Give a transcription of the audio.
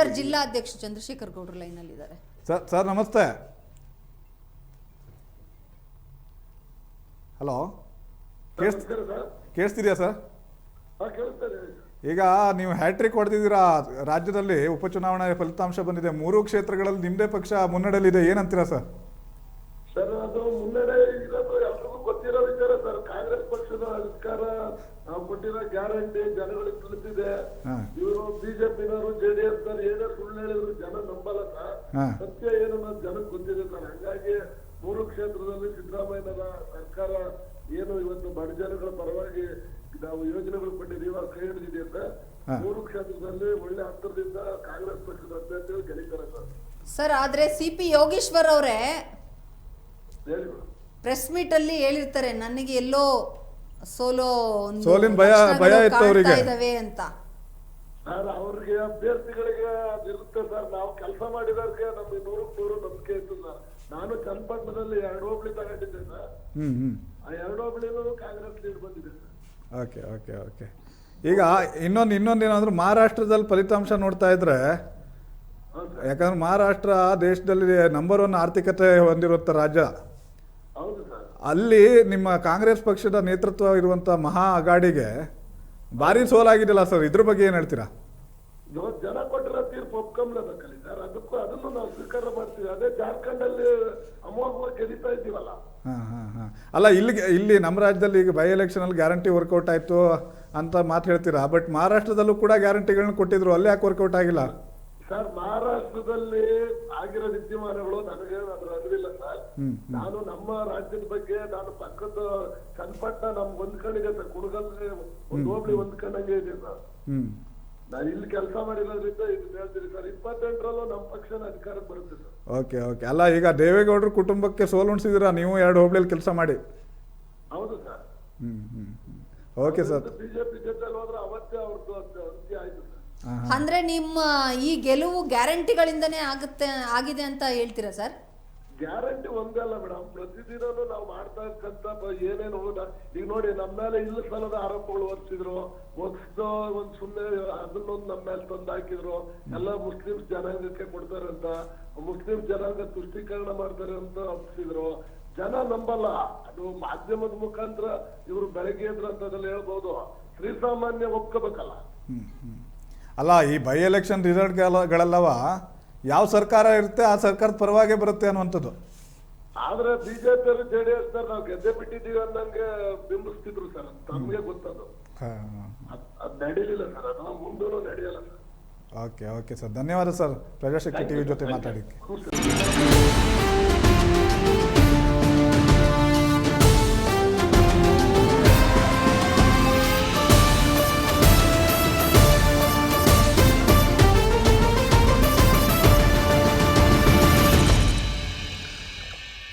Sir ಜಿಲ್ಲಾ ಅಧ್ಯಕ್ಷ ಚಂದ್ರಶೇಖರ್ ಗೌಡ್ರು ಲೈನ್ ಅಲ್ಲಿ ಇದ್ದಾರೆ. ಸರ್ ನಮಸ್ತೆ. ಹಲೋ, ಕೇಳಿಸ್ತಿದ್ಯಾ ಸರ್? ಈಗ ನೀವು ಹ್ಯಾಟ್ರಿಕ್ ಹೊಡೆದಿದ್ದೀರಾ. ರಾಜ್ಯದಲ್ಲಿ ಉಪಚುನಾವಣೆ ಫಲಿತಾಂಶ ಬಂದಿದೆ. 3 ಕ್ಷೇತ್ರಗಳಲ್ಲಿ ನಿಮ್ಮದೇ ಪಕ್ಷ ಮುನ್ನಡೆಯಲ್ಲಿದೆ. ಏನಂತೀರಾ ಸರ್? ಸರ್, ಅದು ಮುನ್ನಡೆ ಇರೋದು ಎಲ್ರಿಗೂ ಗೊತ್ತಿರೋ ವಿಚಾರ ಸರ್. ಕಾಂಗ್ರೆಸ್ ಪಕ್ಷದ ಅಧಿಕಾರ ನಾವು ಕೊಟ್ಟಿರೋ ಗ್ಯಾರಂಟಿ ಜನಗಳಿಗೆ ತಿಳಿಸಿದೆ. ಇವರು ಬಿಜೆಪಿನವರು ಜೆಡಿಎಸ್ ಏನೇ ಸುಳ್ಳು ಹೇಳಿದ್ರು ಜನ ನಂಬಲ್ಲ ಸರ್. ಸತ್ಯ ಏನು ಅನ್ನೋದು ಜನಕ್ಕೆ ಗೊತ್ತಿದೆ ಸರ್. ಹಂಗಾಗಿ 3 ಕ್ಷೇತ್ರದಲ್ಲಿ ಸಿದ್ದರಾಮಯ್ಯನವರ ಸರ್ಕಾರ ಏನು ಇವತ್ತು ಬಡ ಜನಗಳ ಪರವಾಗಿ ನಾವು ಯೋಜನೆಗಳು ಕೊಟ್ಟಿದ್ದೀವಿ, ಇವಾಗ ಕೈ ಹಿಡಿದಿದೆ ಸರ್. 3 ಕ್ಷೇತ್ರದಲ್ಲಿ ಒಳ್ಳೆ ಅಂತರದಿಂದ ಕಾಂಗ್ರೆಸ್ ಪಕ್ಷದ ಅಭ್ಯರ್ಥಿಗಳು ಗೆಲ್ಲಿದ್ದಾರೆ ಸರ್. ಸರ್, ಆದ್ರೆ ಸಿಪಿ ಯೋಗೇಶ್ವರ್ ಅವರೇ ಪ್ರೆಸ್ ಮೀಟ್ ಅಲ್ಲಿ ಹೇಳಿರ್ತಾರೆ, ನನಗೆ ಎಲ್ಲೋ ಸೋಲಿನ ಭಯ ಇತ್ತು ಅವರಿಗೆ ಅಂತ. ಸರ್, ಅವ್ರಿಗೆ ಅಭ್ಯರ್ಥಿಗಳಿಗೆ ಅದಿರುತ್ತೆ ಸರ್. ನಾವು ಕೆಲಸ ಮಾಡಿದವ್ರಿಗೆ ನಮ್ಗೆ 100% ನಂಬಿಕೆ ಇತ್ತು ಸರ್. ನಾನು ಚನ್ನಪಟ್ಟಣದಲ್ಲಿ 2 ಹೋಬಳಿ ತಗೊಂಡಿದ್ದೆ ಸರ್. ಆ 2 ಹೋಬಳಿನೂ ಕಾಂಗ್ರೆಸ್ ಲೀಡ್ ಬಂದಿದೆ ಸರ್. ಓಕೆ ಓಕೆ ಓಕೆ ಈಗ ಇನ್ನೊಂದೇನಾದ್ರೂ ಮಹಾರಾಷ್ಟ್ರದಲ್ಲಿ ಫಲಿತಾಂಶ ನೋಡ್ತಾ ಇದ್ರೆ, ಯಾಕಂದ್ರೆ ಮಹಾರಾಷ್ಟ್ರ ದೇಶದಲ್ಲಿ ನಂಬರ್ 1 ಆರ್ಥಿಕತೆ ಹೊಂದಿರುವಂಥ ರಾಜ್ಯ. ಹೌದು ಸರ್. ಅಲ್ಲಿ ನಿಮ್ಮ ಕಾಂಗ್ರೆಸ್ ಪಕ್ಷದ ನೇತೃತ್ವ ಇರುವಂಥ ಮಹಾ ಅಗಾಡಿಗೆ ಭಾರಿ ಸೋಲಾಗಿದೆಯಲ್ಲ ಸರ್, ಇದ್ರ ಬಗ್ಗೆ ಏನು ಹೇಳ್ತೀರಾ? ಜನ ಕೊಟ್ಟಿರೋ ತೀರ್ಪು ಒಪ್ಕೊಂಡ್ಲೇಬೇಕಲ್ಲಿ ಸರ್. ಅದನ್ನು ನಾವು ಸ್ವೀಕಾರ ಮಾಡ್ತೀವಿ. ಅದೇ ಜಾರ್ಖಂಡ್ ಅಲ್ಲಿ ಅಮೋಘವಾಗಿ ಗೆದಿತಾ ಇದ್ದೀವಲ್ಲ. ಅಲ್ಲ, ಇಲ್ಲಿ ನಮ್ಮ ರಾಜ್ಯದಲ್ಲಿ ಈಗ ಬೈ ಎಲೆಕ್ಷನ್ ಅಲ್ಲಿ ಗ್ಯಾರಂಟಿ ವರ್ಕೌಟ್ ಆಯ್ತು ಅಂತ ಮಾತು ಹೇಳ್ತೀರಾ, ಬಟ್ ಮಹಾರಾಷ್ಟ್ರದಲ್ಲೂ ಕೂಡ ಗ್ಯಾರಂಟಿಗಳನ್ನ ಕೊಟ್ಟಿದ್ರು, ಅಲ್ಲಿ ಯಾಕೆ ವರ್ಕೌಟ್ ಆಗಿಲ್ಲ ಸರ್? ಮಹಾರಾಷ್ಟ್ರದಲ್ಲಿ ಆಗಿರೋ ವಿದ್ಯಮಾನಗಳು ನನಗೆ ಅದ್ರ ಅರಿವಿಲ್ಲ ಸರ್. ನಾನು ನಮ್ಮ ರಾಜ್ಯದ ಬಗ್ಗೆ ನಾನು ಪಕ್ಕದ ಚನ್ನಪಟ್ಟಣ ನಮ್ಗೆ ಹೊಂದ್ಕೊಂಡಿದೆ ಸರ್. ಕುಣಗಲ್ಗೆ ಒಂದು ಹೋಬಳಿ ಹೊಂದ್ಕೊಂಡಂಗೆ ಇದೆ ಸರ್. ನಾನು ಇಲ್ಲಿ ಕೆಲಸ ಮಾಡಿರೋದ್ರಿಂದ ಇದು ಹೇಳ್ತೀನಿ ಸರ್. 28ರಲ್ಲೂ ನಮ್ಮ ಪಕ್ಷನ ಅಧಿಕಾರಕ್ಕೆ ಬರುತ್ತೆ ಸರ್. ಓಕೆ ಓಕೆ ಅಲ್ಲ, ಈಗ ದೇವೇಗೌಡರ ಕುಟುಂಬಕ್ಕೆ ಸೋಲುಣಿಸಿದಿರಾ ನೀವು 2 ಹೋಬಳಿಯಲ್ಲಿ ಕೆಲಸ ಮಾಡಿ. ಹೌದು ಸರ್. Okay sir. ಬಿಜೆಪಿ ಜೊತೆ ಹೋದ್ರೆ ಅವತ್ತೇ ಅವ್ರದ್ದು ಅಂತ್ಯ ಆಯ್ತು ಸರ್. ಅಂದ್ರೆ ನಿಮ್ಮ ಈ ಗೆಲುವು ಗ್ಯಾರಂಟಿಗಳಿಂದನೇ ಆಗಿದೆ ಅಂತ ಹೇಳ್ತೀರಾ ಸರ್? ಗ್ಯಾರಂಟಿ ಒಂದಲ್ಲ ಮೇಡಮ್, ಪ್ರತಿದಿನನೂ ನಾವು ಮಾಡ್ತಾ ಇರ್ತಕ್ಕಂಥ ಏನೇನು ಈಗ ನೋಡಿ, ನಮ್ಮ ಮೇಲೆ ಇಲ್ಲ ಸಲದ ಆರೋಪಗಳು ಹೊರಿಸಿದ್ರು. ಒಂದ್ ಸುಮ್ಮನೆ ಅದನ್ನೊಂದು ನಮ್ಮ ಮೇಲೆ ತಂದು ಹಾಕಿದ್ರು. ಎಲ್ಲ ಮುಸ್ಲಿಂ ಜನಾಂಗಕ್ಕೆ ಕೊಡ್ತಾರೆ ಅಂತ, ಮುಸ್ಲಿಂ ಜನಾಂಗ ತುಷ್ಟೀಕರಣ ಮಾಡ್ತಾರೆ ಅಂತ ಒಪ್ಪಿಸಿದ್ರು. ಜನ ನಂಬಲ್ಲ. ಅದು ಮಾಧ್ಯಮದ ಮುಖಾಂತರ ಇವರು ಬೆಳಗ್ಗೆ ಎದ್ರು ಅಂತದೆಲ್ಲ ಹೇಳ್ಬೋದು. ಶ್ರೀಸಾಮಾನ್ಯ ಒಪ್ಕೋಬೇಕಲ್ಲ. ಅಲ್ಲ, ಈ ಬೈ ಎಲೆಕ್ಷನ್ ರಿಸಲ್ಟ್ಗಳೆಲ್ಲವ ಯಾವ ಸರ್ಕಾರ ಇರುತ್ತೆ ಆ ಸರ್ಕಾರದ ಪರವಾಗೇ ಬರುತ್ತೆ ಅನ್ನುವಂಥದ್ದು. ಆದ್ರೆ ಬಿಜೆಪಿ ಅವರು ಜೆಡಿಎಸ್ ನಾವು ಗೆದ್ದೆ ಬಿಟ್ಟಿದ್ದೀವಿ ಅನ್ನಂಗೆ ಬಿಂಬಿಸ್ತಿದ್ರು ಸರ್. ನಮ್ಗೆ ಗೊತ್ತದು ಅದ್ ನಡೀಲಿಲ್ಲ ಸರ್. ಅದು ಮುಂದೂ ನಡೆಯಲ್ಲ ಸರ್. ಓಕೆ ಓಕೆ ಸರ್, ಧನ್ಯವಾದ ಸರ್ ಪ್ರಜಾಶಕ್ತಿ ಟಿವಿ ಜೊತೆ ಮಾತಾಡಿಕ್ಕೆ.